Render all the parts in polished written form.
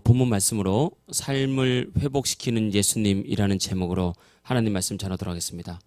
본문 말씀으로 삶을 회복시키는 예수님이라는 제목으로 하나님 말씀 전하도록 하겠습니다.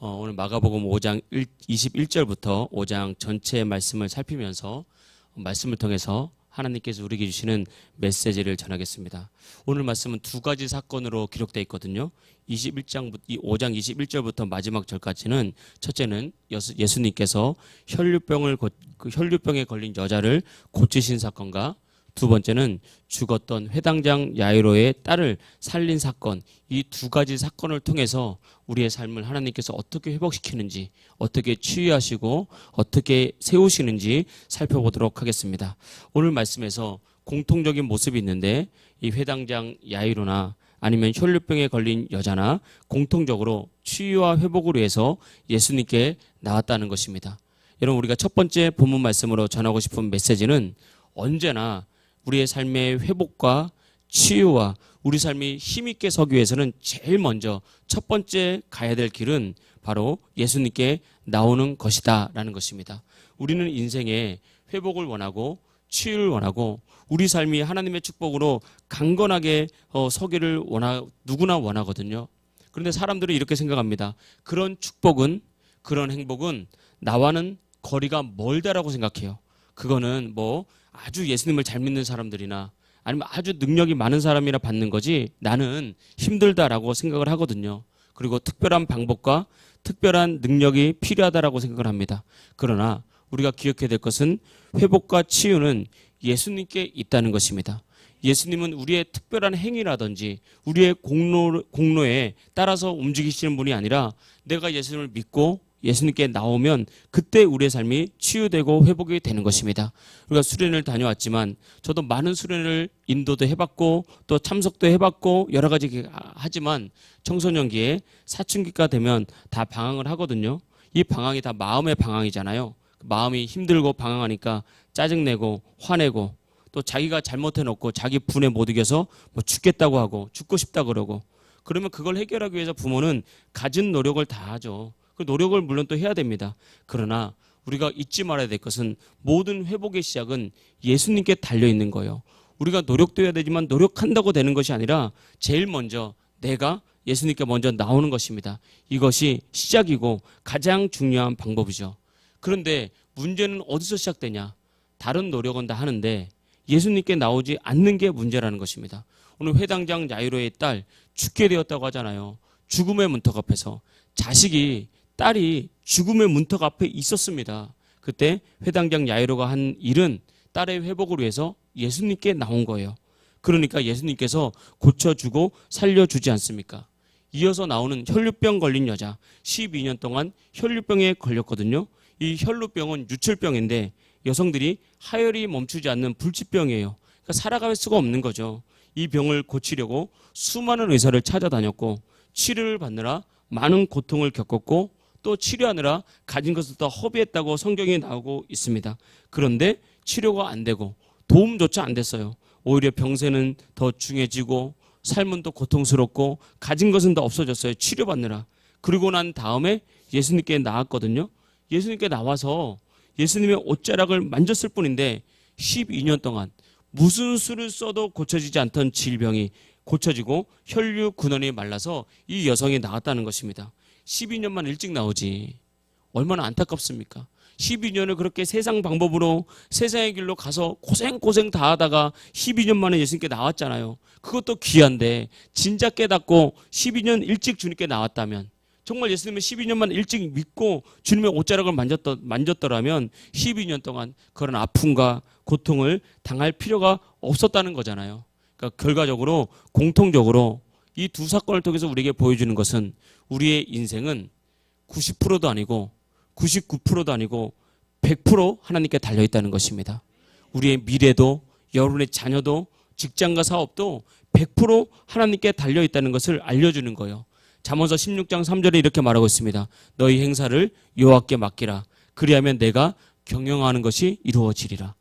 오늘 마가복음 5장 21절부터 5장 전체의 말씀을 살피면서 말씀을 통해서 하나님께서 우리에게 주시는 메시지를 전하겠습니다. 오늘 말씀은 두 가지 사건으로 기록되어 있거든요. 5장 21절부터 마지막 절까지는 첫째는 예수님께서 혈류병에 걸린 여자를 고치신 사건과 두 번째는 죽었던 회당장 야이로의 딸을 살린 사건, 이 두 가지 사건을 통해서 우리의 삶을 하나님께서 어떻게 회복시키는지, 어떻게 치유하시고 어떻게 세우시는지 살펴보도록 하겠습니다. 오늘 말씀에서 공통적인 모습이 있는데 이 회당장 야이로나 아니면 혈류병에 걸린 여자나 공통적으로 치유와 회복을 위해서 예수님께 나왔다는 것입니다. 여러분, 우리가 첫 번째 본문 말씀으로 전하고 싶은 메시지는 언제나 우리의 삶의 회복과 치유와 우리 삶이 힘있게 서기 위해서는 제일 먼저 첫 번째 가야 될 길은 바로 예수님께 나오는 것이다 라는 것입니다. 우리는 인생에 회복을 원하고 치유를 원하고 우리 삶이 하나님의 축복으로 강건하게 서기를 누구나 원하거든요. 그런데 사람들은 이렇게 생각합니다. 그런 축복은, 그런 행복은 나와는 거리가 멀다라고 생각해요. 그거는 아주 예수님을 잘 믿는 사람들이나 아니면 아주 능력이 많은 사람이나 받는 거지 나는 힘들다라고 생각을 하거든요. 그리고 특별한 방법과 특별한 능력이 필요하다라고 생각을 합니다. 그러나 우리가 기억해야 될 것은 회복과 치유는 예수님께 있다는 것입니다. 예수님은 우리의 특별한 행위라든지 우리의 공로에 따라서 움직이시는 분이 아니라 내가 예수님을 믿고 예수님께 나오면 그때 우리의 삶이 치유되고 회복이 되는 것입니다. 우리가 수련을 다녀왔지만 저도 많은 수련을 인도도 해봤고 또 참석도 해봤고 여러 가지 하지만 청소년기에 사춘기가 되면 다 방황을 하거든요. 이 방황이 다 마음의 방황이잖아요. 마음이 힘들고 방황하니까 짜증내고 화내고 또 자기가 잘못해놓고 자기 분에 못 이겨서 죽겠다고 하고 죽고 싶다 그러고 그러면 그걸 해결하기 위해서 부모는 갖은 노력을 다 하죠. 그 노력을 물론 또 해야 됩니다. 그러나 우리가 잊지 말아야 될 것은 모든 회복의 시작은 예수님께 달려있는 거예요. 우리가 노력도 해야 되지만 노력한다고 되는 것이 아니라 제일 먼저 내가 예수님께 먼저 나오는 것입니다. 이것이 시작이고 가장 중요한 방법이죠. 그런데 문제는 어디서 시작되냐? 다른 노력은 다 하는데 예수님께 나오지 않는 게 문제라는 것입니다. 오늘 회당장 야이로의 딸 죽게 되었다고 하잖아요. 죽음의 문턱 앞에서 딸이 죽음의 문턱 앞에 있었습니다. 그때 회당장 야이로가 한 일은 딸의 회복을 위해서 예수님께 나온 거예요. 그러니까 예수님께서 고쳐주고 살려주지 않습니까? 이어서 나오는 혈류병 걸린 여자 12년 동안 혈류병에 걸렸거든요. 이 혈류병은 유출병인데 여성들이 하혈이 멈추지 않는 불치병이에요. 그러니까 살아갈 수가 없는 거죠. 이 병을 고치려고 수많은 의사를 찾아다녔고 치료를 받느라 많은 고통을 겪었고 또 치료하느라 가진 것을 다 허비했다고 성경에 나오고 있습니다. 그런데 치료가 안 되고 도움조차 안 됐어요. 오히려 병세는 더 중해지고 삶은 더 고통스럽고 가진 것은 더 없어졌어요. 치료받느라. 그리고 난 다음에 예수님께 나왔거든요. 예수님께 나와서 예수님의 옷자락을 만졌을 뿐인데 12년 동안 무슨 수를 써도 고쳐지지 않던 질병이 고쳐지고 혈류 근원이 말라서 이 여성이 나왔다는 것입니다. 12년만 일찍 나오지 얼마나 안타깝습니까? 12년을 그렇게 세상 방법으로 세상의 길로 가서 고생 다 하다가 12년 만에 예수님께 나왔잖아요. 그것도 귀한데 진작 깨닫고 12년 일찍 주님께 나왔다면 정말 예수님은 12년만 일찍 믿고 주님의 옷자락을 만졌더라면 12년 동안 그런 아픔과 고통을 당할 필요가 없었다는 거잖아요. 그러니까 결과적으로 공통적으로 이 두 사건을 통해서 우리에게 보여주는 것은 우리의 인생은 90%도 아니고 99%도 아니고 100% 하나님께 달려있다는 것입니다. 우리의 미래도 여러분의 자녀도 직장과 사업도 100% 하나님께 달려있다는 것을 알려주는 거예요. 잠언서 16장 3절에 이렇게 말하고 있습니다. 너희 행사를 여호와께 맡기라. 그리하면 내가 경영하는 것이 이루어지리라.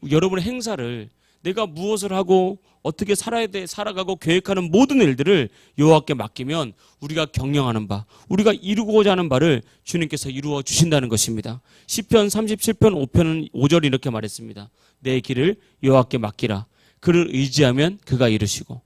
여러분의 행사를 내가 무엇을 하고 어떻게 살아가고 계획하는 모든 일들을 여호와께 맡기면 우리가 경영하는 바, 우리가 이루고자 하는 바를 주님께서 이루어 주신다는 것입니다. 시편 37편 5절은 이렇게 말했습니다. 내 길을 여호와께 맡기라. 그를 의지하면 그가 이루시고.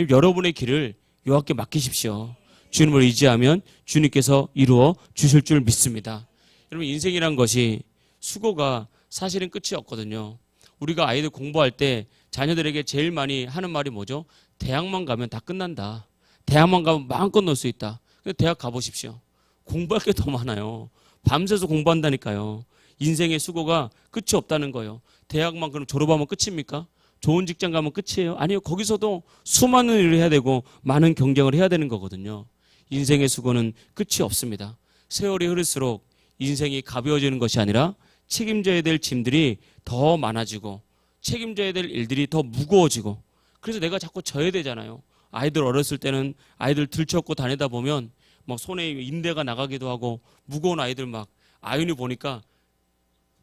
여러분의 길을 여호와께 맡기십시오. 주님을 의지하면 주님께서 이루어 주실 줄 믿습니다. 여러분, 인생이란 것이 수고가 사실은 끝이 없거든요. 우리가 아이들 공부할 때 자녀들에게 제일 많이 하는 말이 뭐죠? 대학만 가면 다 끝난다. 대학만 가면 마음껏 놀 수 있다. 근데 대학 가보십시오. 공부할 게 더 많아요. 밤새서 공부한다니까요. 인생의 수고가 끝이 없다는 거예요. 대학만 그럼 졸업하면 끝입니까? 좋은 직장 가면 끝이에요? 아니요. 거기서도 수많은 일을 해야 되고 많은 경쟁을 해야 되는 거거든요. 인생의 수고는 끝이 없습니다. 세월이 흐를수록 인생이 가벼워지는 것이 아니라 책임져야 될 짐들이 더 많아지고 책임져야 될 일들이 더 무거워지고, 그래서 내가 자꾸 져야 되잖아요. 아이들 어렸을 때는 아이들 들쳐업고 다니다 보면 막 손에 인대가 나가기도 하고 무거운 아이들 막 아윤이 보니까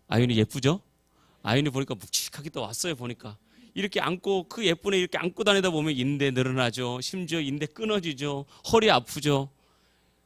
아윤이 예쁘죠? 아윤이 보니까 묵직하게 또 왔어요. 보니까 이렇게 안고 그 예쁜 애 이렇게 안고 다니다 보면 인대 늘어나죠. 심지어 인대 끊어지죠. 허리 아프죠.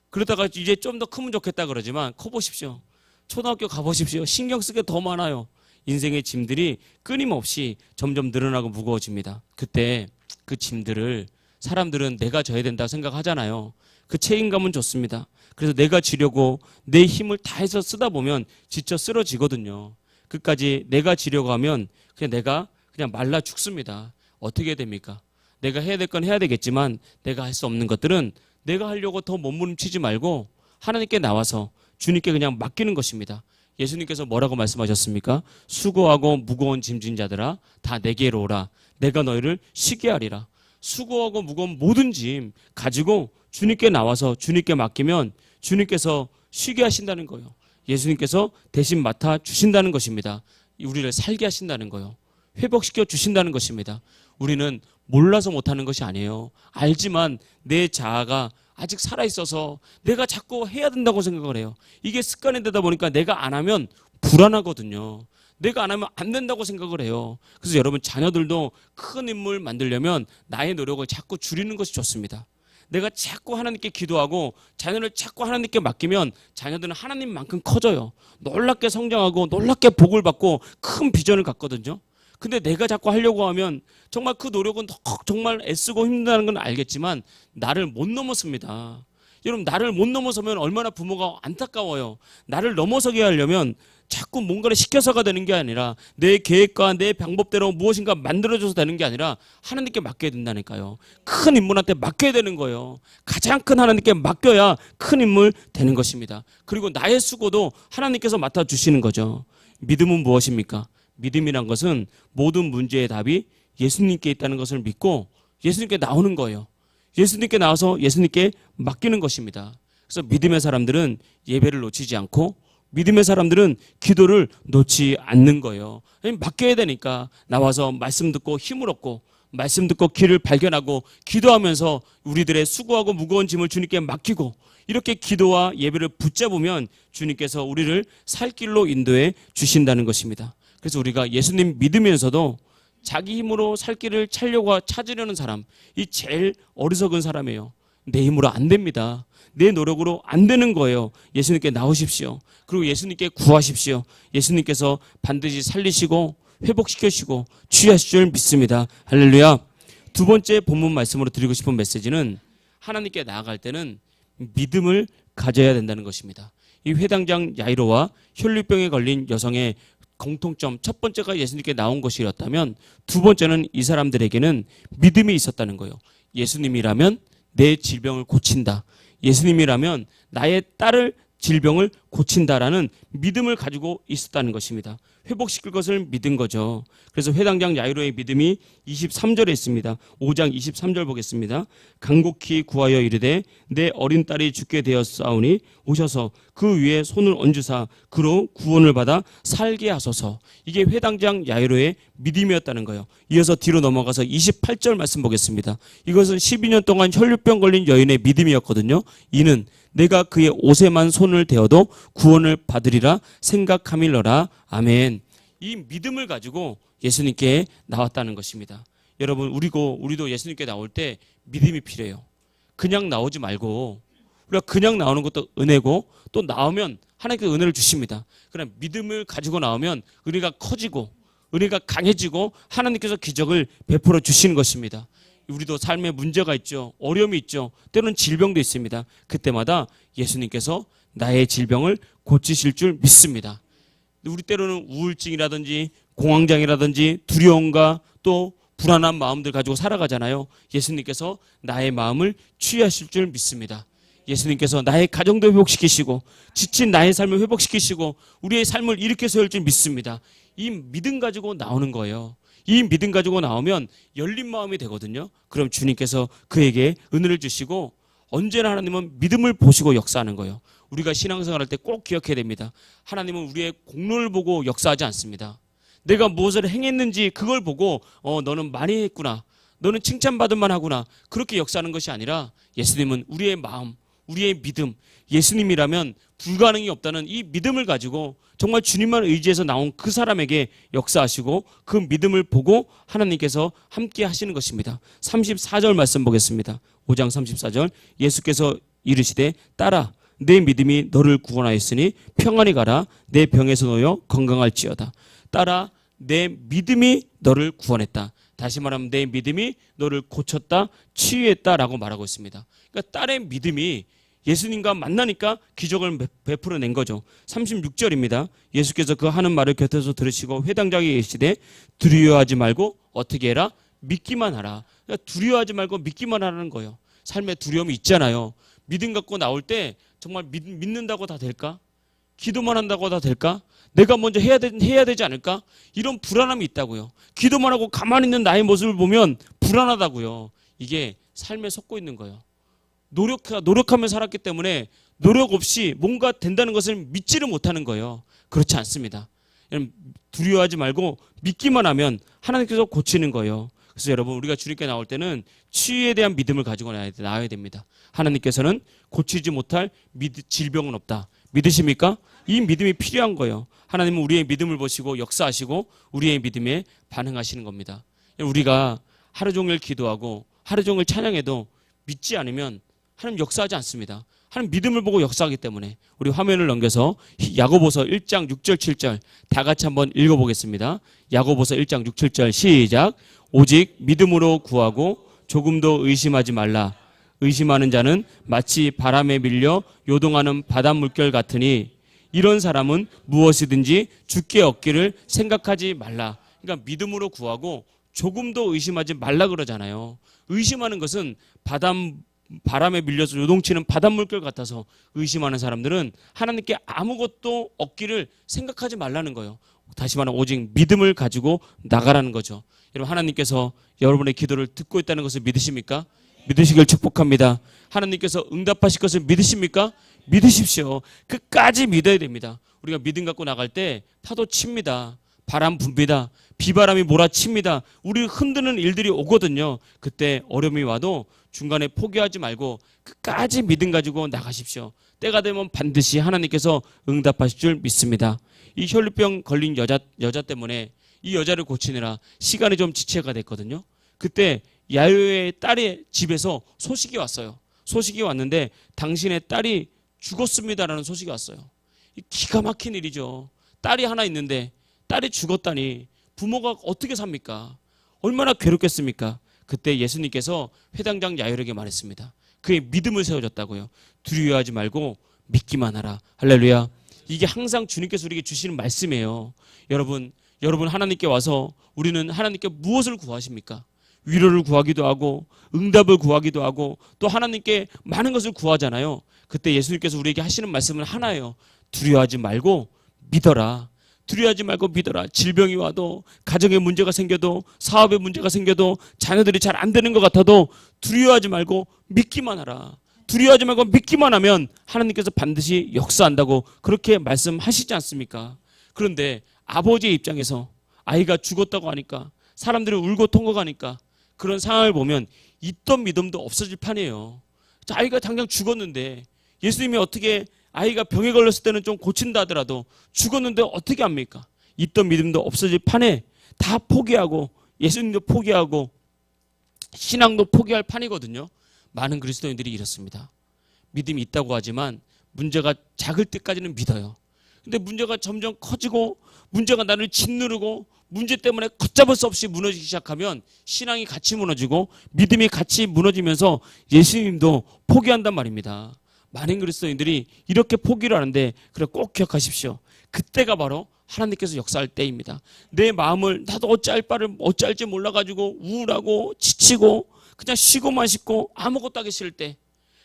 그러다가 이제 좀 더 크면 좋겠다 그러지만 커 보십시오. 초등학교 가보십시오. 신경 쓰게 더 많아요. 인생의 짐들이 끊임없이 점점 늘어나고 무거워집니다. 그때 그 짐들을 사람들은 내가 져야 된다고 생각하잖아요. 그 책임감은 좋습니다. 그래서 내가 지려고 내 힘을 다해서 쓰다 보면 지쳐 쓰러지거든요. 끝까지 내가 지려고 하면 내가 그냥 말라 죽습니다. 어떻게 됩니까? 내가 해야 될 건 해야 되겠지만 내가 할 수 없는 것들은 내가 하려고 더 몸부림치지 말고 하나님께 나와서 주님께 그냥 맡기는 것입니다. 예수님께서 뭐라고 말씀하셨습니까? 수고하고 무거운 짐진 자들아 다 내게로 오라. 내가 너희를 쉬게 하리라. 수고하고 무거운 모든 짐 가지고 주님께 나와서 주님께 맡기면 주님께서 쉬게 하신다는 거예요. 예수님께서 대신 맡아 주신다는 것입니다. 우리를 살게 하신다는 거예요. 회복시켜 주신다는 것입니다. 우리는 몰라서 못하는 것이 아니에요. 알지만 내 자아가 아직 살아있어서 내가 자꾸 해야 된다고 생각을 해요. 이게 습관이 되다 보니까 내가 안 하면 불안하거든요. 내가 안 하면 안 된다고 생각을 해요. 그래서 여러분, 자녀들도 큰 인물 만들려면 나의 노력을 자꾸 줄이는 것이 좋습니다. 내가 자꾸 하나님께 기도하고 자녀를 자꾸 하나님께 맡기면 자녀들은 하나님만큼 커져요. 놀랍게 성장하고 놀랍게 복을 받고 큰 비전을 갖거든요. 근데 내가 자꾸 하려고 하면 정말 그 노력은 정말 애쓰고 힘든다는 건 알겠지만 나를 못 넘어섭니다. 여러분, 나를 못 넘어서면 얼마나 부모가 안타까워요. 나를 넘어서게 하려면 자꾸 뭔가를 시켜서가 되는 게 아니라 내 계획과 내 방법대로 무엇인가 만들어줘서 되는 게 아니라 하나님께 맡겨야 된다니까요. 큰 인물한테 맡겨야 되는 거예요. 가장 큰 하나님께 맡겨야 큰 인물 되는 것입니다. 그리고 나의 수고도 하나님께서 맡아주시는 거죠. 믿음은 무엇입니까? 믿음이란 것은 모든 문제의 답이 예수님께 있다는 것을 믿고 예수님께 나오는 거예요. 예수님께 나와서 예수님께 맡기는 것입니다. 그래서 믿음의 사람들은 예배를 놓치지 않고 믿음의 사람들은 기도를 놓지 않는 거예요. 맡겨야 되니까 나와서 말씀 듣고 힘을 얻고 말씀 듣고 길을 발견하고 기도하면서 우리들의 수고하고 무거운 짐을 주님께 맡기고 이렇게 기도와 예배를 붙잡으면 주님께서 우리를 살 길로 인도해 주신다는 것입니다. 그래서 우리가 예수님 믿으면서도 자기 힘으로 살 길을 찾으려는 사람, 이 제일 어리석은 사람이에요. 내 힘으로 안 됩니다. 내 노력으로 안 되는 거예요. 예수님께 나오십시오. 그리고 예수님께 구하십시오. 예수님께서 반드시 살리시고 회복시키시고 치유하실 줄 믿습니다. 할렐루야. 두 번째 본문 말씀으로 드리고 싶은 메시지는 하나님께 나아갈 때는 믿음을 가져야 된다는 것입니다. 이 회당장 야이로와 혈류병에 걸린 여성의 공통점, 첫 번째가 예수님께 나온 것이었다면 두 번째는 이 사람들에게는 믿음이 있었다는 거예요. 예수님이라면 내 질병을 고친다. 예수님이라면 나의 딸을 질병을 고친다라는 믿음을 가지고 있었다는 것입니다. 회복시킬 것을 믿은 거죠. 그래서 회당장 야이로의 믿음이 23절에 있습니다. 5장 23절 보겠습니다. 간곡히 구하여 이르되 내 어린 딸이 죽게 되었사오니 오셔서 그 위에 손을 얹으사 그로 구원을 받아 살게 하소서. 이게 회당장 야이로의 믿음이었다는 거예요. 이어서 뒤로 넘어가서 28절 말씀 보겠습니다. 이것은 12년 동안 혈류병 걸린 여인의 믿음이었거든요. 이는 내가 그의 옷에만 손을 대어도 구원을 받으리라 생각함일러라. 아멘. 이 믿음을 가지고 예수님께 나왔다는 것입니다. 여러분, 우리도 예수님께 나올 때 믿음이 필요해요. 그냥 나오지 말고, 우리가 그냥 나오는 것도 은혜고 또 나오면 하나님께서 은혜를 주십니다. 그러나 믿음을 가지고 나오면 은혜가 커지고 은혜가 강해지고 하나님께서 기적을 베풀어 주시는 것입니다. 우리도 삶에 문제가 있죠. 어려움이 있죠. 때로는 질병도 있습니다. 그때마다 예수님께서 나의 질병을 고치실 줄 믿습니다. 우리 때로는 우울증이라든지 공황장애라든지 두려움과 또 불안한 마음들 가지고 살아가잖아요. 예수님께서 나의 마음을 치유하실 줄 믿습니다. 예수님께서 나의 가정도 회복시키시고 지친 나의 삶을 회복시키시고 우리의 삶을 일으켜 세울 줄 믿습니다. 이 믿음 가지고 나오는 거예요. 이 믿음 가지고 나오면 열린 마음이 되거든요. 그럼 주님께서 그에게 은혜를 주시고 언제나 하나님은 믿음을 보시고 역사하는 거예요. 우리가 신앙생활할 때 꼭 기억해야 됩니다. 하나님은 우리의 공로를 보고 역사하지 않습니다. 내가 무엇을 행했는지 그걸 보고 너는 많이 했구나, 너는 칭찬받을 만하구나, 그렇게 역사하는 것이 아니라 예수님은 우리의 마음, 우리의 믿음, 예수님이라면 불가능이 없다는 이 믿음을 가지고 정말 주님만 의지해서 나온 그 사람에게 역사하시고 그 믿음을 보고 하나님께서 함께 하시는 것입니다. 34절 말씀 보겠습니다. 5장 34절 예수께서 이르시되 따라 내 믿음이 너를 구원하였으니 평안히 가라 내 병에서 놓여 건강할지어다. 따라 내 믿음이 너를 구원했다. 다시 말하면 내 믿음이 너를 고쳤다, 치유했다라고 말하고 있습니다. 그러니까 딸의 믿음이 예수님과 만나니까 기적을 베풀어낸 거죠. 36절입니다. 예수께서 그 하는 말을 곁에서 들으시고 회당장에 계시되 두려워하지 말고 어떻게 해라? 믿기만 하라. 그러니까 두려워하지 말고 믿기만 하라는 거예요. 삶에 두려움이 있잖아요. 믿음 갖고 나올 때 정말 믿는다고 다 될까? 기도만 한다고 다 될까? 내가 먼저 해야 되지 않을까? 이런 불안함이 있다고요. 기도만 하고 가만히 있는 나의 모습을 보면 불안하다고요. 이게 삶에 섞고 있는 거예요. 노력하며 살았기 때문에 노력 없이 뭔가 된다는 것을 믿지를 못하는 거예요. 그렇지 않습니다. 두려워하지 말고 믿기만 하면 하나님께서 고치는 거예요. 그래서 여러분 우리가 주님께 나올 때는 치유에 대한 믿음을 가지고 나와야 됩니다. 하나님께서는 고치지 못할 질병은 없다. 믿으십니까? 이 믿음이 필요한 거예요. 하나님은 우리의 믿음을 보시고 역사하시고 우리의 믿음에 반응하시는 겁니다. 우리가 하루 종일 기도하고 하루 종일 찬양해도 믿지 않으면 하나님 역사하지 않습니다. 하나님 믿음을 보고 역사하기 때문에 우리 화면을 넘겨서 야고보서 1장 6절 7절 다 같이 한번 읽어보겠습니다. 야고보서 1장 6, 7절 시작. 오직 믿음으로 구하고 조금도 의심하지 말라. 의심하는 자는 마치 바람에 밀려 요동하는 바닷물결 같으니 이런 사람은 무엇이든지 주께 얻기를 생각하지 말라. 그러니까 믿음으로 구하고 조금도 의심하지 말라 그러잖아요. 의심하는 것은 바람에 밀려서 요동치는 바닷물결 같아서 의심하는 사람들은 하나님께 아무것도 얻기를 생각하지 말라는 거예요. 다시 말하면 오직 믿음을 가지고 나가라는 거죠. 여러분 하나님께서 여러분의 기도를 듣고 있다는 것을 믿으십니까? 믿으시길 축복합니다. 하나님께서 응답하실 것을 믿으십니까? 믿으십시오. 끝까지 믿어야 됩니다. 우리가 믿음 갖고 나갈 때 파도 칩니다. 바람 붑니다. 비바람이 몰아칩니다. 우리 흔드는 일들이 오거든요. 그때 어려움이 와도 중간에 포기하지 말고 끝까지 믿음 가지고 나가십시오. 때가 되면 반드시 하나님께서 응답하실 줄 믿습니다. 이 혈루병 걸린 여자 때문에 이 여자를 고치느라 시간이 좀 지체가 됐거든요. 그때 야요의 딸의 집에서 소식이 왔어요. 소식이 왔는데 당신의 딸이 죽었습니다라는 소식이 왔어요. 기가 막힌 일이죠. 딸이 하나 있는데 딸이 죽었다니 부모가 어떻게 삽니까? 얼마나 괴롭겠습니까? 그때 예수님께서 회당장 야요에게 말했습니다. 그의 믿음을 세워줬다고요. 두려워하지 말고 믿기만 하라. 할렐루야. 이게 항상 주님께서 우리에게 주시는 말씀이에요. 여러분 하나님께 와서 우리는 하나님께 무엇을 구하십니까? 위로를 구하기도 하고 응답을 구하기도 하고 또 하나님께 많은 것을 구하잖아요. 그때 예수님께서 우리에게 하시는 말씀은 하나예요. 두려워하지 말고 믿어라. 두려워하지 말고 믿어라. 질병이 와도 가정에 문제가 생겨도 사업에 문제가 생겨도 자녀들이 잘 안 되는 것 같아도 두려워하지 말고 믿기만 하라. 두려워하지 말고 믿기만 하면 하나님께서 반드시 역사한다고 그렇게 말씀하시지 않습니까? 그런데 아버지의 입장에서 아이가 죽었다고 하니까 사람들이 울고 통곡하니까 그런 상황을 보면 있던 믿음도 없어질 판이에요. 아이가 당장 죽었는데 예수님이 어떻게 아이가 병에 걸렸을 때는 좀 고친다 하더라도 죽었는데 어떻게 합니까? 있던 믿음도 없어질 판에 다 포기하고 예수님도 포기하고 신앙도 포기할 판이거든요. 많은 그리스도인들이 이렇습니다. 믿음이 있다고 하지만 문제가 작을 때까지는 믿어요. 근데 문제가 점점 커지고 문제가 나를 짓누르고 문제 때문에 걷잡을 수 없이 무너지기 시작하면 신앙이 같이 무너지고 믿음이 같이 무너지면서 예수님도 포기한단 말입니다. 많은 그리스도인들이 이렇게 포기를 하는데, 그래 꼭 기억하십시오. 그때가 바로 하나님께서 역사할 때입니다. 내 마음을 나도 어찌할지 몰라가지고 우울하고 지치고 그냥 쉬고만 싶고 아무것도 하기 싫을 때,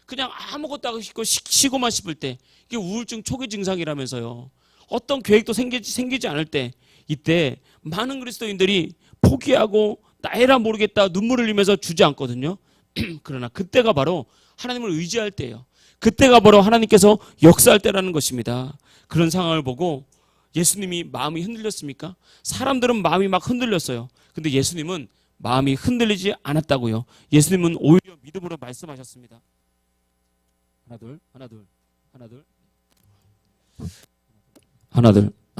그냥 아무것도 하기 싫고 쉬고만 싶을 때, 이게 우울증 초기 증상이라면서요. 어떤 계획도 생기지 않을 때, 이때 많은 그리스도인들이 포기하고 나이라 모르겠다 눈물을 흘리면서 주저앉거든요. 그러나 그때가 바로 하나님을 의지할 때예요. 그때가 바로 하나님께서 역사할 때라는 것입니다. 그런 상황을 보고 예수님이 마음이 흔들렸습니까? 사람들은 마음이 막 흔들렸어요. 근데 예수님은 마음이 흔들리지 않았다고요. 예수님은 오히려 믿음으로 말씀하셨습니다. 하나 둘.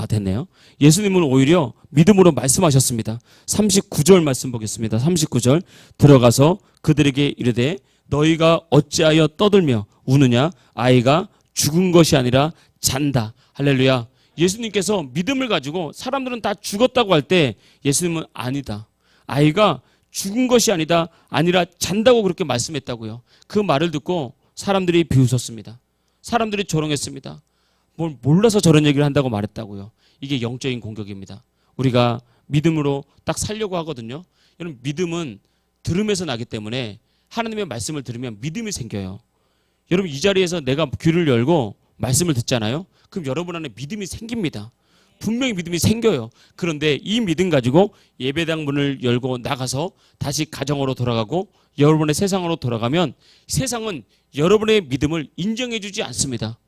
됐네요. 예수님은 오히려 믿음으로 말씀하셨습니다. 39절 말씀 보겠습니다. 39절. 들어가서 그들에게 이르되 너희가 어찌하여 떠들며 우느냐? 아이가 죽은 것이 아니라 잔다. 할렐루야. 예수님께서 믿음을 가지고 사람들은 다 죽었다고 할 때 예수님은 아니다. 아이가 죽은 것이 아니라 잔다고 그렇게 말씀했다고요. 그 말을 듣고 사람들이 비웃었습니다. 사람들이 조롱했습니다. 뭘 몰라서 저런 얘기를 한다고 말했다고요. 이게 영적인 공격입니다. 우리가 믿음으로 딱 살려고 하거든요. 여러분, 믿음은 들음에서 나기 때문에 하나님의 말씀을 들으면 믿음이 생겨요. 여러분, 이 자리에서 내가 귀를 열고 말씀을 듣잖아요. 그럼 여러분 안에 믿음이 생깁니다. 분명히 믿음이 생겨요. 그런데 이 믿음 가지고 예배당 문을 열고 나가서 다시 가정으로 돌아가고 여러분의 세상으로 돌아가면 세상은 여러분의 믿음을 인정해 주지 않습니다.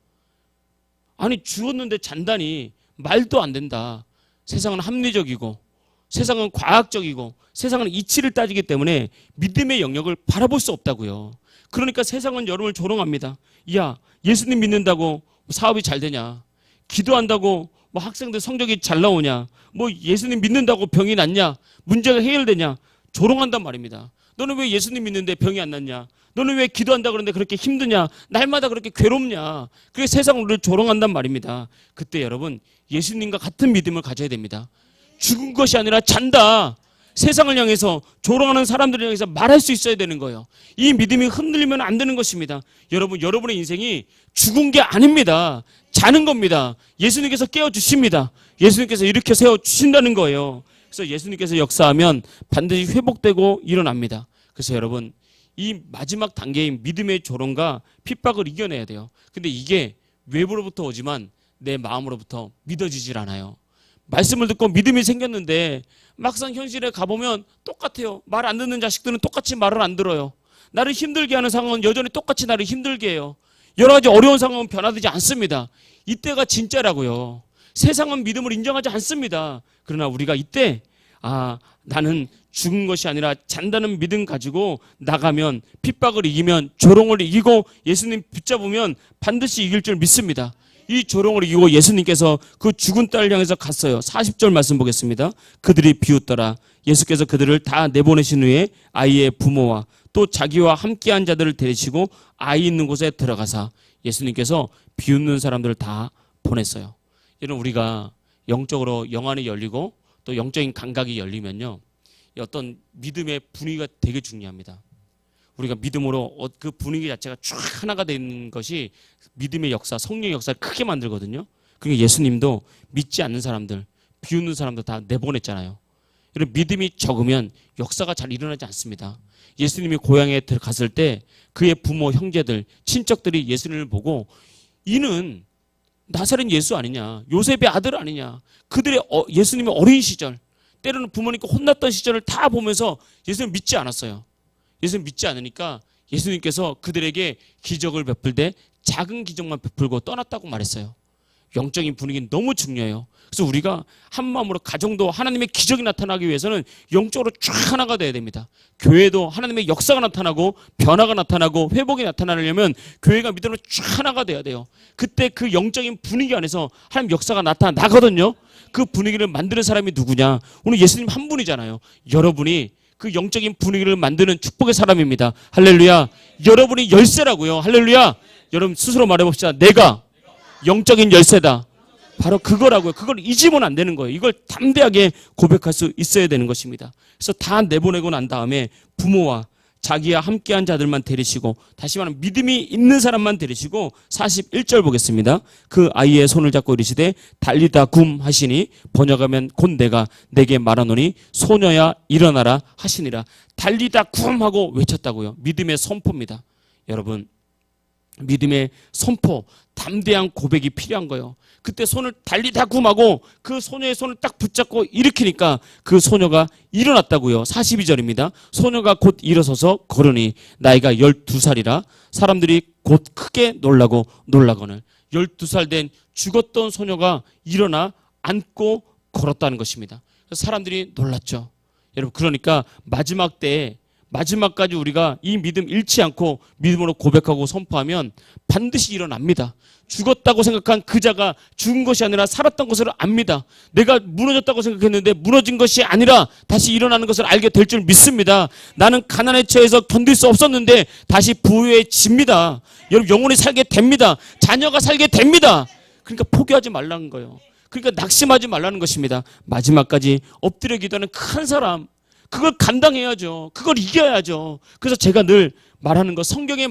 아니, 죽었는데 잔다니 말도 안 된다. 세상은 합리적이고 세상은 과학적이고 세상은 이치를 따지기 때문에 믿음의 영역을 바라볼 수 없다고요. 그러니까 세상은 여러분을 조롱합니다. 야, 예수님 믿는다고 사업이 잘 되냐? 기도한다고 뭐 학생들 성적이 잘 나오냐? 뭐 예수님 믿는다고 병이 낫냐? 문제가 해결되냐? 조롱한단 말입니다. 너는 왜 예수님 믿는데 병이 안 낫냐? 너는 왜 기도한다 그러는데 그렇게 힘드냐? 날마다 그렇게 괴롭냐? 그게 세상을 우리를 조롱한단 말입니다. 그때 여러분, 예수님과 같은 믿음을 가져야 됩니다. 죽은 것이 아니라 잔다. 세상을 향해서 조롱하는 사람들을 향해서 말할 수 있어야 되는 거예요. 이 믿음이 흔들리면 안 되는 것입니다. 여러분, 여러분의 인생이 죽은 게 아닙니다. 자는 겁니다. 예수님께서 깨워주십니다. 예수님께서 이렇게 세워주신다는 거예요. 그래서 예수님께서 역사하면 반드시 회복되고 일어납니다. 그래서 여러분, 이 마지막 단계인 믿음의 조롱과 핍박을 이겨내야 돼요. 근데 이게 외부로부터 오지만 내 마음으로부터 믿어지질 않아요. 말씀을 듣고 믿음이 생겼는데 막상 현실에 가보면 똑같아요. 말 안 듣는 자식들은 똑같이 말을 안 들어요. 나를 힘들게 하는 상황은 여전히 똑같이 나를 힘들게 해요. 여러 가지 어려운 상황은 변화되지 않습니다. 이때가 진짜라고요. 세상은 믿음을 인정하지 않습니다. 그러나 우리가 이때 나는 죽은 것이 아니라 잔다는 믿음 가지고 나가면, 핍박을 이기면, 조롱을 이기고 예수님 붙잡으면 반드시 이길 줄 믿습니다. 이 조롱을 이기고 예수님께서 그 죽은 딸을 향해서 갔어요. 40절 말씀 보겠습니다. 그들이 비웃더라. 예수께서 그들을 다 내보내신 후에 아이의 부모와 또 자기와 함께한 자들을 데리시고 아이 있는 곳에 들어가사 예수님께서 비웃는 사람들을 다 보냈어요. 여러분, 우리가 영적으로 영안이 열리고 또 영적인 감각이 열리면요, 어떤 믿음의 분위기가 되게 중요합니다. 우리가 믿음으로 그 분위기 자체가 쫙 하나가 되는 것이 믿음의 역사, 성령의 역사를 크게 만들거든요. 그러니까 예수님도 믿지 않는 사람들, 비웃는 사람들 다 내보냈잖아요. 이런 믿음이 적으면 역사가 잘 일어나지 않습니다. 예수님이 고향에 들어갔을 때 그의 부모, 형제들, 친척들이 예수님을 보고 이는 나사렛 예수 아니냐, 요셉의 아들 아니냐, 그들의 예수님의 어린 시절, 때로는 부모님께 혼났던 시절을 다 보면서 예수님 믿지 않았어요. 예수님 믿지 않으니까 예수님께서 그들에게 기적을 베풀되 작은 기적만 베풀고 떠났다고 말했어요. 영적인 분위기는 너무 중요해요. 그래서 우리가 한 마음으로 가정도 하나님의 기적이 나타나기 위해서는 영적으로 쫙 하나가 돼야 됩니다. 교회도 하나님의 역사가 나타나고 변화가 나타나고 회복이 나타나려면 교회가 믿음으로 쫙 하나가 돼야 돼요. 그때 그 영적인 분위기 안에서 하나님 역사가 나타나거든요. 그 분위기를 만드는 사람이 누구냐? 오늘 예수님 한 분이잖아요. 여러분이 그 영적인 분위기를 만드는 축복의 사람입니다. 할렐루야. 여러분이 열쇠라고요. 할렐루야. 여러분 스스로 말해봅시다. 내가 영적인 열쇠다. 바로 그거라고요. 그걸 잊으면 안 되는 거예요. 이걸 담대하게 고백할 수 있어야 되는 것입니다. 그래서 다 내보내고 난 다음에 부모와 자기와 함께한 자들만 데리시고, 다시 말하면 믿음이 있는 사람만 데리시고 41절 보겠습니다. 그 아이의 손을 잡고 이르시되 달리다 굼 하시니, 번역하면 곧 내가 내게 말하노니 소녀야 일어나라 하시니라. 달리다 굼 하고 외쳤다고요. 믿음의 선포입니다. 여러분, 믿음의 선포, 담대한 고백이 필요한 거예요. 그때 손을 달리다 굼 하고 그 소녀의 손을 딱 붙잡고 일으키니까 그 소녀가 일어났다고요. 42절입니다. 소녀가 곧 일어서서 걸으니 나이가 12살이라 사람들이 곧 크게 놀라거늘. 12살 된 죽었던 소녀가 일어나 앉고 걸었다는 것입니다. 사람들이 놀랐죠. 여러분, 그러니까 마지막 때에, 마지막까지 우리가 이 믿음 잃지 않고 믿음으로 고백하고 선포하면 반드시 일어납니다. 죽었다고 생각한 그 자가 죽은 것이 아니라 살았던 것을 압니다. 내가 무너졌다고 생각했는데 무너진 것이 아니라 다시 일어나는 것을 알게 될 줄 믿습니다. 나는 가난에 처해서 견딜 수 없었는데 다시 부유해집니다. 여러분, 영혼이 살게 됩니다. 자녀가 살게 됩니다. 그러니까 포기하지 말라는 거예요. 그러니까 낙심하지 말라는 것입니다. 마지막까지 엎드려 기도하는 큰 사람, 그걸 감당해야죠. 그걸 이겨야죠. 그래서 제가 늘 말하는 것, 성경이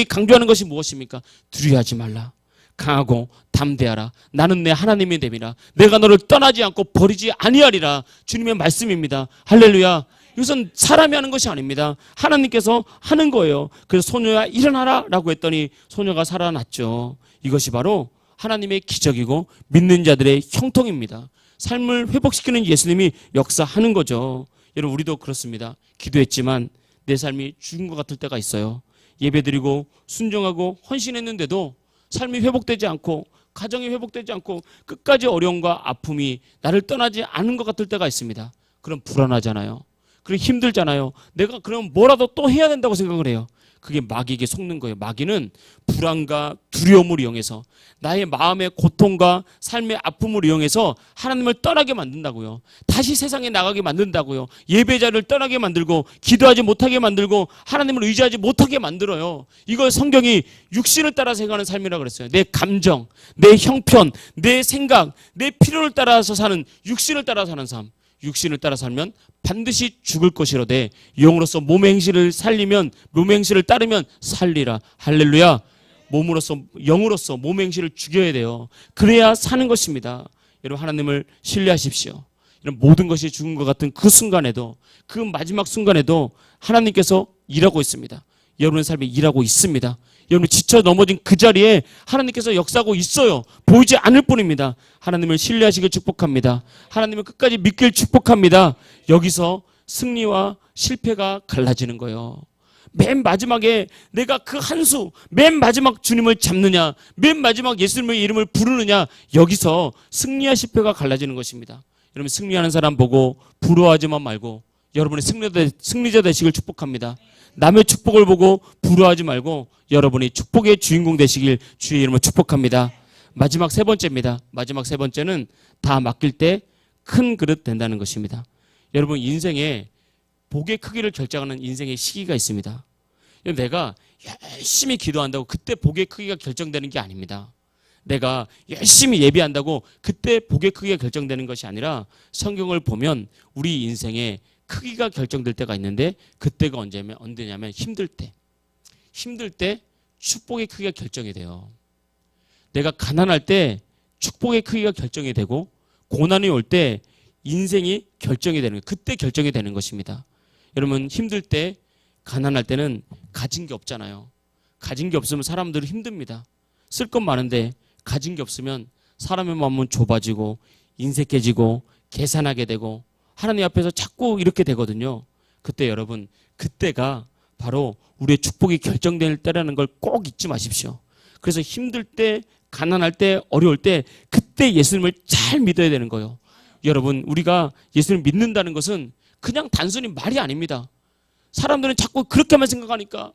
강조하는 것이 무엇입니까? 두려워하지 말라. 강하고 담대하라. 나는 내 하나님이 됨이라. 내가 너를 떠나지 않고 버리지 아니하리라. 주님의 말씀입니다. 할렐루야. 이것은 사람이 하는 것이 아닙니다. 하나님께서 하는 거예요. 그래서 소녀야 일어나라 라고 했더니 소녀가 살아났죠. 이것이 바로 하나님의 기적이고 믿는 자들의 형통입니다. 삶을 회복시키는 예수님이 역사하는 거죠. 여러분, 우리도 그렇습니다. 기도했지만 내 삶이 죽은 것 같을 때가 있어요. 예배드리고 순종하고 헌신했는데도 삶이 회복되지 않고, 가정이 회복되지 않고 끝까지 어려움과 아픔이 나를 떠나지 않은 것 같을 때가 있습니다. 그럼 불안하잖아요. 그럼 힘들잖아요. 내가 그럼 뭐라도 또 해야 된다고 생각을 해요. 그게 마귀에게 속는 거예요. 마귀는 불안과 두려움을 이용해서, 나의 마음의 고통과 삶의 아픔을 이용해서 하나님을 떠나게 만든다고요. 다시 세상에 나가게 만든다고요. 예배자를 떠나게 만들고 기도하지 못하게 만들고 하나님을 의지하지 못하게 만들어요. 이걸 성경이 육신을 따라 생각하는 삶이라고 그랬어요. 내 감정, 내 형편, 내 생각, 내 필요를 따라서 사는, 육신을 따라 사는 삶. 육신을 따라 살면 반드시 죽을 것이로되 영으로서 몸의 행실을 살리면, 몸의 행실을 따르면 살리라. 할렐루야. 몸으로서, 영으로서 몸의 행실을 죽여야 돼요. 그래야 사는 것입니다. 여러분, 하나님을 신뢰하십시오. 이런 모든 것이 죽은 것 같은 그 순간에도, 그 마지막 순간에도 하나님께서 일하고 있습니다. 여러분의 삶에 일하고 있습니다. 여러분, 지쳐 넘어진 그 자리에 하나님께서 역사하고 있어요. 보이지 않을 뿐입니다. 하나님을 신뢰하시길 축복합니다. 하나님을 끝까지 믿길 축복합니다. 여기서 승리와 실패가 갈라지는 거예요. 맨 마지막에 내가 그 한 수, 맨 마지막 주님을 잡느냐, 맨 마지막 예수님의 이름을 부르느냐, 여기서 승리와 실패가 갈라지는 것입니다. 여러분, 승리하는 사람 보고 부러워하지만 말고 여러분이 승리자 되시길 축복합니다. 남의 축복을 보고 부러워하지 말고 여러분이 축복의 주인공 되시길 주의 이름으로 축복합니다. 마지막 세 번째입니다. 마지막 세 번째는 다 맡길 때 큰 그릇 된다는 것입니다. 여러분, 인생에 복의 크기를 결정하는 인생의 시기가 있습니다. 내가 열심히 기도한다고 그때 복의 크기가 결정되는 게 아닙니다. 내가 열심히 예배한다고 그때 복의 크기가 결정되는 것이 아니라, 성경을 보면 우리 인생에 크기가 결정될 때가 있는데, 그때가 언제냐면 힘들 때 축복의 크기가 결정이 돼요. 내가 가난할 때 축복의 크기가 결정이 되고, 고난이 올 때 인생이 결정이 되는 거예요. 그때 결정이 되는 것입니다. 여러분, 힘들 때, 가난할 때는 가진 게 없잖아요. 가진 게 없으면 사람들은 힘듭니다. 쓸 건 많은데 가진 게 없으면 사람의 마음은 좁아지고 인색해지고 계산하게 되고 하나님 앞에서 자꾸 이렇게 되거든요. 그때 여러분, 그때가 바로 우리의 축복이 결정될 때라는 걸 꼭 잊지 마십시오. 그래서 힘들 때, 가난할 때, 어려울 때 그때 예수님을 잘 믿어야 되는 거예요. 여러분, 우리가 예수님을 믿는다는 것은 그냥 단순히 말이 아닙니다. 사람들은 자꾸 그렇게만 생각하니까,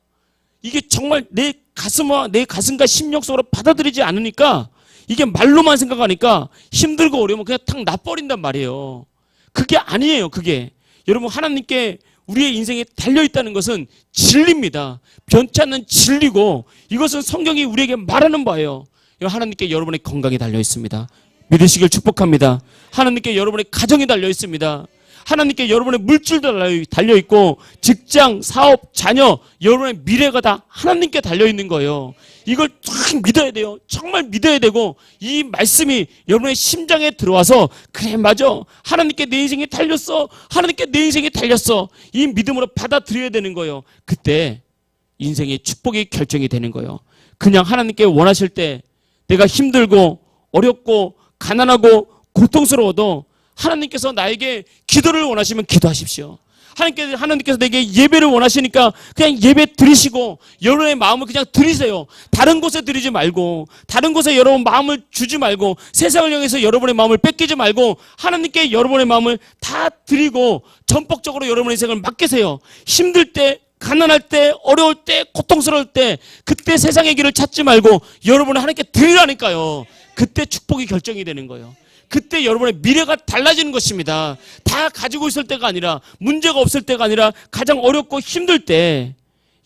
이게 정말 내 가슴과 심령 속으로 받아들이지 않으니까, 이게 말로만 생각하니까 힘들고 어려우면 그냥 탁 놔버린단 말이에요. 그게 아니에요. 그게 여러분, 하나님께 우리의 인생에 달려있다는 것은 진리입니다. 변치 않는 진리고, 이것은 성경이 우리에게 말하는 바예요. 하나님께 여러분의 건강이 달려 있습니다. 믿으시길 축복합니다. 하나님께 여러분의 가정이 달려 있습니다. 하나님께 여러분의 물질도 달려 있고 직장, 사업, 자녀, 여러분의 미래가 다 하나님께 달려 있는 거예요. 이걸 딱 믿어야 돼요. 정말 믿어야 되고 이 말씀이 여러분의 심장에 들어와서 그래 맞아. 하나님께 내 인생이 달렸어. 하나님께 내 인생이 달렸어. 이 믿음으로 받아들여야 되는 거예요. 그때 인생의 축복이 결정이 되는 거예요. 그냥 하나님께 원하실 때 내가 힘들고 어렵고 가난하고 고통스러워도 하나님께서 나에게 기도를 원하시면 기도하십시오. 하나님께서 내게 예배를 원하시니까 그냥 예배 드리시고 여러분의 마음을 그냥 드리세요. 다른 곳에 드리지 말고 다른 곳에 여러분 마음을 주지 말고 세상을 향해서 여러분의 마음을 뺏기지 말고 하나님께 여러분의 마음을 다 드리고 전폭적으로 여러분의 인생을 맡기세요. 힘들 때 가난할 때 어려울 때 고통스러울 때 그때 세상의 길을 찾지 말고 여러분은 하나님께 드리라니까요. 그때 축복이 결정이 되는 거예요. 그때 여러분의 미래가 달라지는 것입니다. 다 가지고 있을 때가 아니라 문제가 없을 때가 아니라 가장 어렵고 힘들 때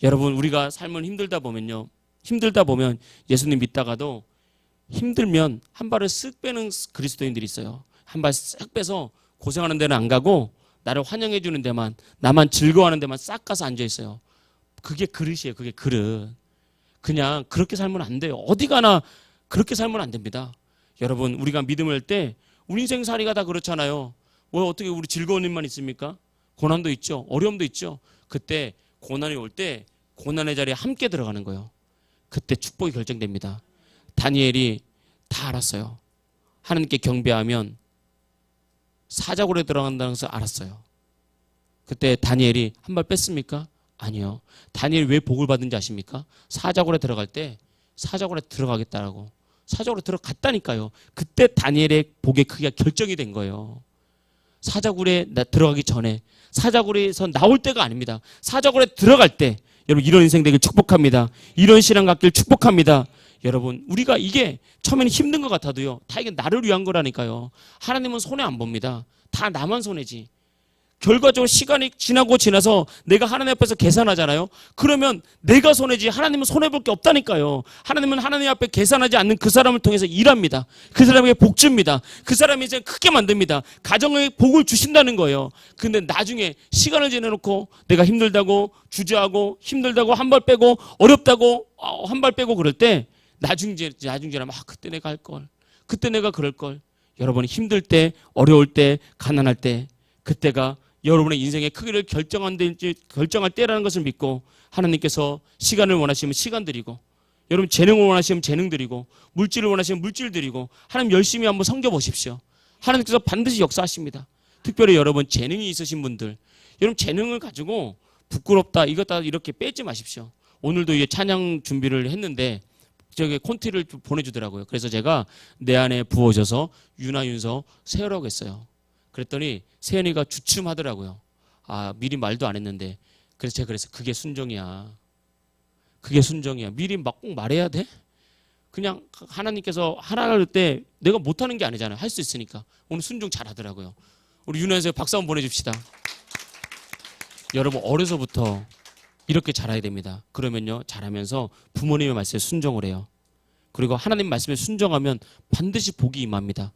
여러분 우리가 삶을 힘들다 보면 예수님 믿다가도 힘들면 한 발을 쓱 빼는 그리스도인들이 있어요. 한 발 싹 빼서 고생하는 데는 안 가고 나를 환영해 주는 데만 나만 즐거워하는 데만 싹 가서 앉아 있어요. 그게 그릇이에요. 그게 그릇. 그냥 그렇게 살면 안 돼요. 어디 가나 그렇게 살면 안 됩니다. 여러분 우리가 믿음을 할 때 우리 인생살이가 다 그렇잖아요. 뭐 어떻게 우리 즐거운 일만 있습니까? 고난도 있죠. 어려움도 있죠. 그때 고난이 올 때 고난의 자리에 함께 들어가는 거예요. 그때 축복이 결정됩니다. 다니엘이 다 알았어요. 하나님께 경배하면 사자굴에 들어간다는 것을 알았어요. 그때 다니엘이 한 발 뺐습니까? 아니요. 다니엘이 왜 복을 받은지 아십니까? 사자굴에 들어갈 때 사자굴에 들어가겠다라고. 사자굴에 들어갔다니까요. 그때 다니엘의 복의 크기가 결정이 된 거예요. 사자굴에 들어가기 전에 사자굴에서 나올 때가 아닙니다. 사자굴에 들어갈 때 여러분 이런 인생 되길 축복합니다. 이런 신앙 갖길 축복합니다. 여러분 우리가 이게 처음에는 힘든 것 같아도요. 다 이게 나를 위한 거라니까요. 하나님은 손해 안 봅니다. 다 나만 손해지. 결과적으로 시간이 지나서 내가 하나님 앞에서 계산하잖아요. 그러면 내가 손해지 하나님은 손해볼 게 없다니까요. 하나님은 하나님 앞에 계산하지 않는 그 사람을 통해서 일합니다. 그 사람에게 복 줍니다. 그 사람이 이제 크게 만듭니다. 가정에 복을 주신다는 거예요. 근데 나중에 시간을 지내놓고 내가 힘들다고 주저하고 힘들다고 한 발 빼고 어렵다고 한 발 빼고 그럴 때 나중에 지나면 그때 내가 할 걸. 그때 내가 그럴 걸. 여러분이 힘들 때 어려울 때 가난할 때 그때가 여러분의 인생의 크기를 결정할 때라는 것을 믿고 하나님께서 시간을 원하시면 시간 드리고 여러분 재능을 원하시면 재능 드리고 물질을 원하시면 물질 드리고 하나님 열심히 한번 섬겨보십시오. 하나님께서 반드시 역사하십니다. 특별히 여러분 재능이 있으신 분들 여러분 재능을 가지고 부끄럽다 이것다 이렇게 빼지 마십시오. 오늘도 이제 찬양 준비를 했는데 저기 콘티를 보내주더라고요. 그래서 제가 내 안에 부어져서 윤서 세우라고 했어요. 그랬더니 세연이가 주춤하더라고요. 아 미리 말도 안 했는데 그래서 제가 그랬어요. 그게 순종이야. 그게 순종이야. 미리 막 꼭 말해야 돼? 그냥 하나님께서 하라고 할 때 내가 못하는 게 아니잖아요. 할 수 있으니까. 오늘 순종 잘하더라고요. 우리 윤서 박수 한번 보내줍시다. 여러분 어려서부터 이렇게 자라야 됩니다. 그러면요 자라면서 부모님의 말씀에 순종을 해요. 그리고 하나님 말씀에 순종하면 반드시 복이 임합니다.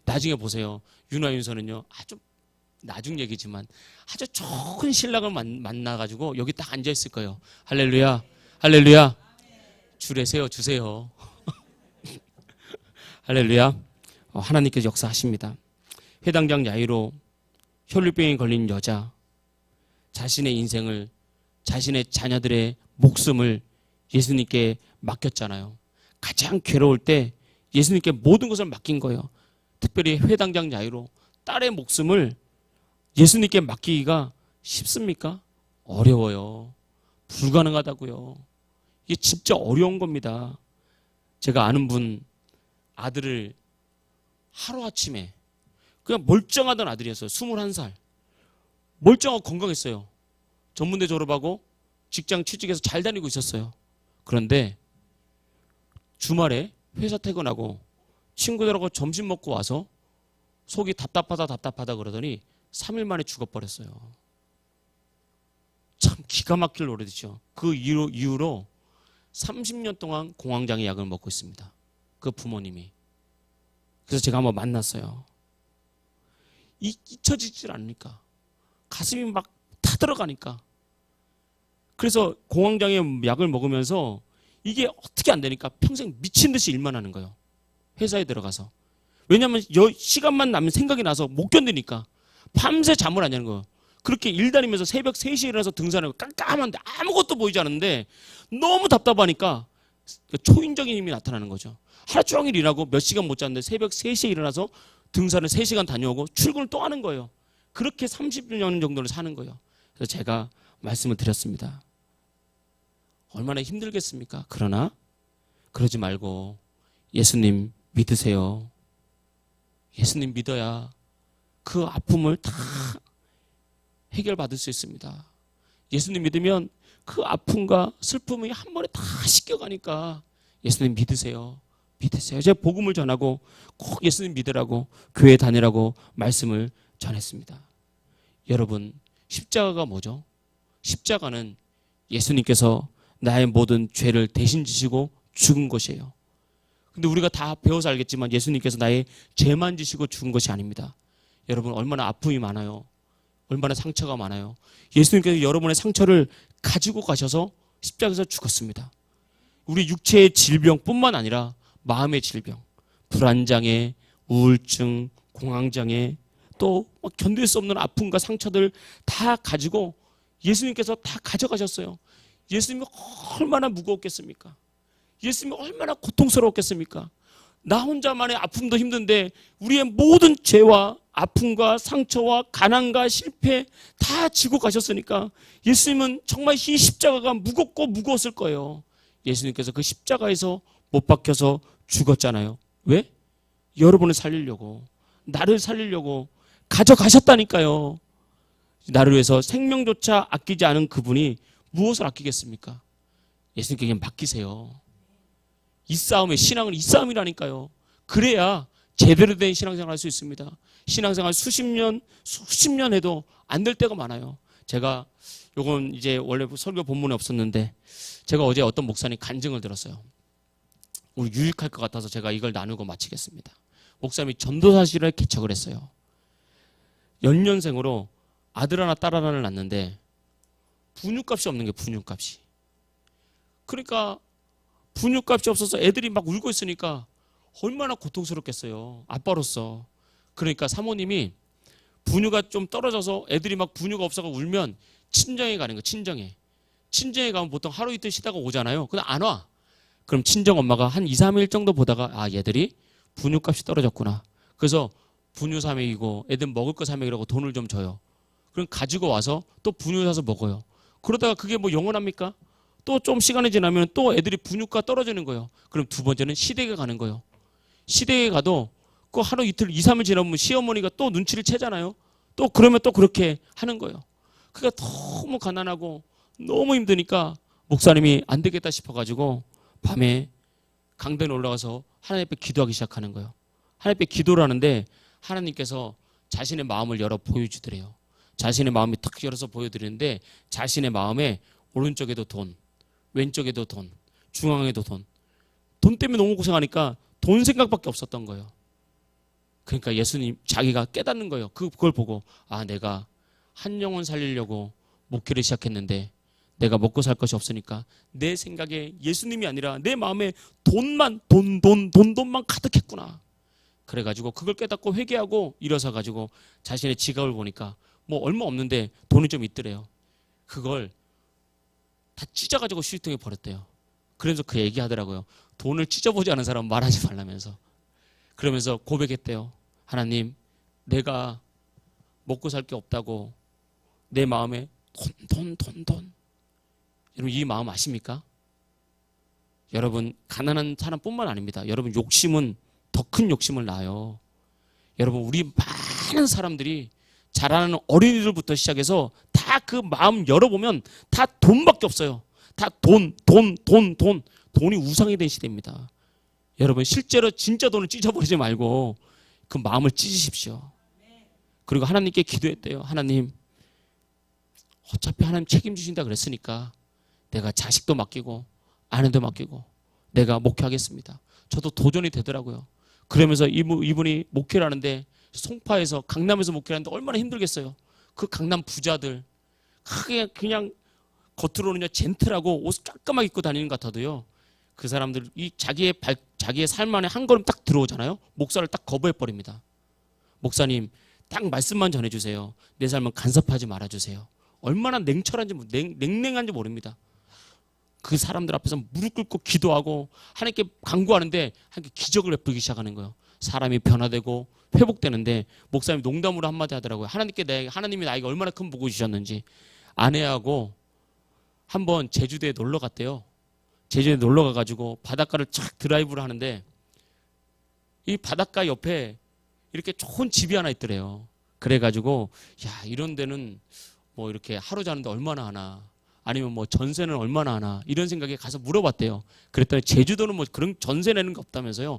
나중에 보세요. 윤서는요 아주 나중 얘기지만 아주 좋은 신랑을 만나가지고 여기 딱 앉아있을 거예요. 할렐루야 할렐루야 줄에 세워주세요. 할렐루야. 하나님께서 역사하십니다. 회당장 야이로 혈류병에 걸린 여자 자신의 인생을 자신의 자녀들의 목숨을 예수님께 맡겼잖아요. 가장 괴로울 때 예수님께 모든 것을 맡긴 거예요. 특별히 회당장 야이로 딸의 목숨을 예수님께 맡기기가 쉽습니까? 어려워요. 불가능하다고요. 이게 진짜 어려운 겁니다. 제가 아는 분 아들을 하루아침에 그냥 멀쩡하던 아들이었어요. 21살. 멀쩡하고 건강했어요. 전문대 졸업하고 직장 취직해서 잘 다니고 있었어요. 그런데 주말에 회사 퇴근하고 친구들하고 점심 먹고 와서 속이 답답하다 그러더니 3일 만에 죽어버렸어요. 참 기가 막힐 노래죠. 그 이후로 30년 동안 공황장애 약을 먹고 있습니다. 그 부모님이. 그래서 제가 한번 만났어요. 잊혀지질 않으니까. 가슴이 막 타들어가니까. 그래서 공황장애 약을 먹으면서 이게 어떻게 안 되니까 평생 미친 듯이 일만 하는 거예요. 회사에 들어가서. 왜냐하면 시간만 나면 생각이 나서 못 견디니까 밤새 잠을 안 자는 거예요. 그렇게 일 다니면서 새벽 3시에 일어나서 등산하고 깜깜한데 아무것도 보이지 않는데 너무 답답하니까 초인적인 힘이 나타나는 거죠. 하루 종일 일하고 몇 시간 못 잤는데 새벽 3시에 일어나서 등산을 3시간 다녀오고 출근을 또 하는 거예요. 그렇게 30년 정도를 사는 거예요. 그래서 제가 말씀을 드렸습니다. 얼마나 힘들겠습니까? 그러나 그러지 말고 예수님 믿으세요. 예수님 믿어야 그 아픔을 다 해결받을 수 있습니다. 예수님 믿으면 그 아픔과 슬픔이 한 번에 다 씻겨가니까 예수님 믿으세요. 믿으세요. 제가 복음을 전하고 꼭 예수님 믿으라고 교회 다니라고 말씀을 전했습니다. 여러분, 십자가가 뭐죠? 십자가는 예수님께서 나의 모든 죄를 대신 지시고 죽은 것이에요. 근데 우리가 다 배워서 알겠지만 예수님께서 나의 죄만 지시고 죽은 것이 아닙니다. 여러분, 얼마나 아픔이 많아요. 얼마나 상처가 많아요. 예수님께서 여러분의 상처를 가지고 가셔서 십자가에서 죽었습니다. 우리 육체의 질병뿐만 아니라 마음의 질병, 불안장애, 우울증, 공황장애, 또 견딜 수 없는 아픔과 상처들 다 가지고 예수님께서 다 가져가셨어요. 예수님이 얼마나 무거웠겠습니까? 예수님이 얼마나 고통스러웠겠습니까? 나 혼자만의 아픔도 힘든데 우리의 모든 죄와 아픔과 상처와 가난과 실패 다 지고 가셨으니까 예수님은 정말 이 십자가가 무겁고 무거웠을 거예요. 예수님께서 그 십자가에서 못 박혀서 죽었잖아요. 왜? 여러분을 살리려고, 나를 살리려고 가져가셨다니까요. 나를 위해서 생명조차 아끼지 않은 그분이 무엇을 아끼겠습니까? 예수님께 그냥 맡기세요. 이 싸움의 신앙은 이 싸움이라니까요. 그래야 제대로 된 신앙생활 할 수 있습니다. 신앙생활 수십 년 해도 안 될 때가 많아요. 제가 요건 이제 원래 설교 본문에 없었는데 제가 어제 어떤 목사님 간증을 들었어요. 우리 유익할 것 같아서 제가 이걸 나누고 마치겠습니다. 목사님이 전도사실을 개척을 했어요. 연년생으로 아들 하나 딸 하나를 낳는데 분유값이 없는 게 분유값이. 그러니까 분유값이 없어서 애들이 막 울고 있으니까 얼마나 고통스럽겠어요. 아빠로서. 그러니까 사모님이 분유가 좀 떨어져서 애들이 막 분유가 없어서 울면 친정에 가는 거예요. 친정에. 친정에 가면 보통 하루 이틀 쉬다가 오잖아요. 근데 안 와. 그럼 친정 엄마가 한 2, 3일 정도 보다가 아, 얘들이 분유값이 떨어졌구나. 그래서 분유 사먹이고 애들 먹을 거 사먹이라고 돈을 좀 줘요. 그럼 가지고 와서 또 분유 사서 먹어요. 그러다가 그게 뭐 영원합니까? 또 좀 시간이 지나면 또 애들이 분유가 떨어지는 거예요. 그럼 두 번째는 시댁에 가는 거예요. 시댁에 가도 그 하루 이틀 2, 3일 지나면 시어머니가 또 눈치를 채잖아요. 또 그러면 또 그렇게 하는 거예요. 그러니까 너무 가난하고 너무 힘드니까 목사님이 안 되겠다 싶어가지고 밤에 강단에 올라가서 하나님 앞에 기도하기 시작하는 거예요. 하나님 앞에 기도를 하는데 하나님께서 자신의 마음을 열어 보여주더래요. 자신의 마음이 탁 열어서 보여드리는데 자신의 마음에 오른쪽에도 돈, 왼쪽에도 돈, 중앙에도 돈. 돈 때문에 너무 고생하니까 돈 생각밖에 없었던 거예요. 그러니까 예수님 자기가 깨닫는 거예요. 그걸 보고 아, 내가 한 영혼 살리려고 목회를 시작했는데 내가 먹고 살 것이 없으니까 내 생각에 예수님이 아니라 내 마음에 돈만 돈만 가득했구나. 그래가지고 그걸 깨닫고 회개하고 일어서 가지고 자신의 지갑을 보니까 뭐 얼마 없는데 돈이 좀 있더래요. 그걸 다 찢어가지고 휴지통에 버렸대요. 그래서 그 얘기하더라고요. 돈을 찢어보지 않은 사람은 말하지 말라면서. 그러면서 고백했대요. 하나님, 내가 먹고 살 게 없다고 내 마음에 돈. 여러분 이 마음 아십니까? 여러분 가난한 사람뿐만 아닙니다. 여러분 욕심은 더 큰 욕심을 낳아요. 여러분 우리 많은 사람들이 자라는 어린이들부터 시작해서 다 그 마음 열어보면 다 돈밖에 없어요. 다 돈. 돈이 우상이 된 시대입니다. 여러분 실제로 진짜 돈을 찢어버리지 말고 그 마음을 찢으십시오. 그리고 하나님께 기도했대요. 하나님, 어차피 하나님 책임지신다 그랬으니까 내가 자식도 맡기고 아내도 맡기고 내가 목회하겠습니다. 저도 도전이 되더라고요. 그러면서 이분이 목회를 하는데 송파에서 강남에서 목회를 하는데 얼마나 힘들겠어요. 그 강남 부자들 크게 그냥 겉으로는 그냥 젠틀하고 옷 깔끔하게 입고 다니는 것 같아도요. 그 사람들 이 자기의 삶 안에 한 걸음 딱 들어오잖아요. 목사를 딱 거부해 버립니다. 목사님 딱 말씀만 전해주세요. 내 삶은 간섭하지 말아주세요. 얼마나 냉철한지 냉랭한지 모릅니다. 그 사람들 앞에서 무릎 꿇고 기도하고 하나님께 간구하는데 하나님께 기적을 베풀기 시작하는 거예요. 사람이 변화되고 회복되는데 목사님 농담으로 한마디 하더라고요. 하나님이 나에게 얼마나 큰 복을 주셨는지. 아내하고 한번 제주도에 놀러 갔대요. 제주도에 놀러 가가지고 바닷가를 쫙 드라이브를 하는데 이 바닷가 옆에 이렇게 좋은 집이 하나 있더래요. 그래가지고 야 이런 데는 뭐 이렇게 하루 자는데 얼마나 하나 아니면 뭐 전세는 얼마나 하나 이런 생각에 가서 물어봤대요. 그랬더니 제주도는 뭐 그런 전세 내는 거 없다면서요.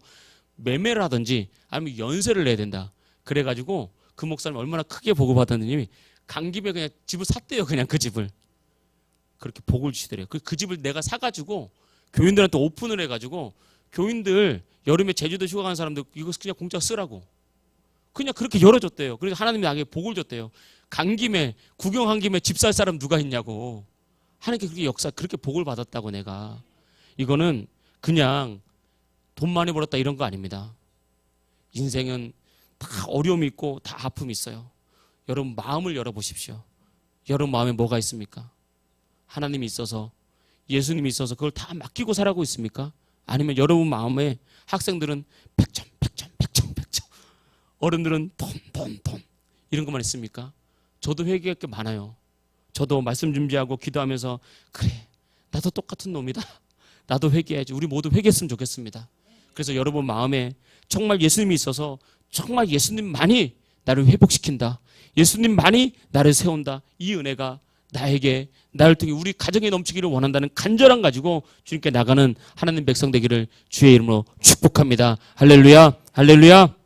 매매를 하든지 아니면 연세를 내야 된다. 그래가지고 그 목사님 얼마나 크게 복을 받았느니 간 김에 그냥 집을 샀대요. 그냥 그 집을. 그렇게 복을 주시더래요. 그 집을 내가 사가지고 교인들한테 오픈을 해가지고 교인들 여름에 제주도 휴가 가는 사람들 이거 그냥 공짜 쓰라고. 그냥 그렇게 열어줬대요. 그래서 하나님이 나에게 복을 줬대요. 간 김에 구경한 김에 집 살 사람 누가 있냐고. 하나님께 그렇게 복을 받았다고 내가. 이거는 그냥 돈 많이 벌었다 이런 거 아닙니다. 인생은 다 어려움이 있고 다 아픔이 있어요. 여러분 마음을 열어보십시오. 여러분 마음에 뭐가 있습니까? 하나님이 있어서 예수님이 있어서 그걸 다 맡기고 살아가고 있습니까? 아니면 여러분 마음에 학생들은 100점 어른들은 돈 이런 것만 있습니까? 저도 회개할 게 많아요. 저도 말씀 준비하고 기도하면서 그래 나도 똑같은 놈이다. 나도 회개해야지. 우리 모두 회개했으면 좋겠습니다. 그래서 여러분 마음에 정말 예수님이 있어서 정말 예수님만이 나를 회복시킨다. 예수님만이 나를 세운다. 이 은혜가 나를 통해 우리 가정에 넘치기를 원한다는 간절함 가지고 주님께 나가는 하나님 백성 되기를 주의 이름으로 축복합니다. 할렐루야. 할렐루야.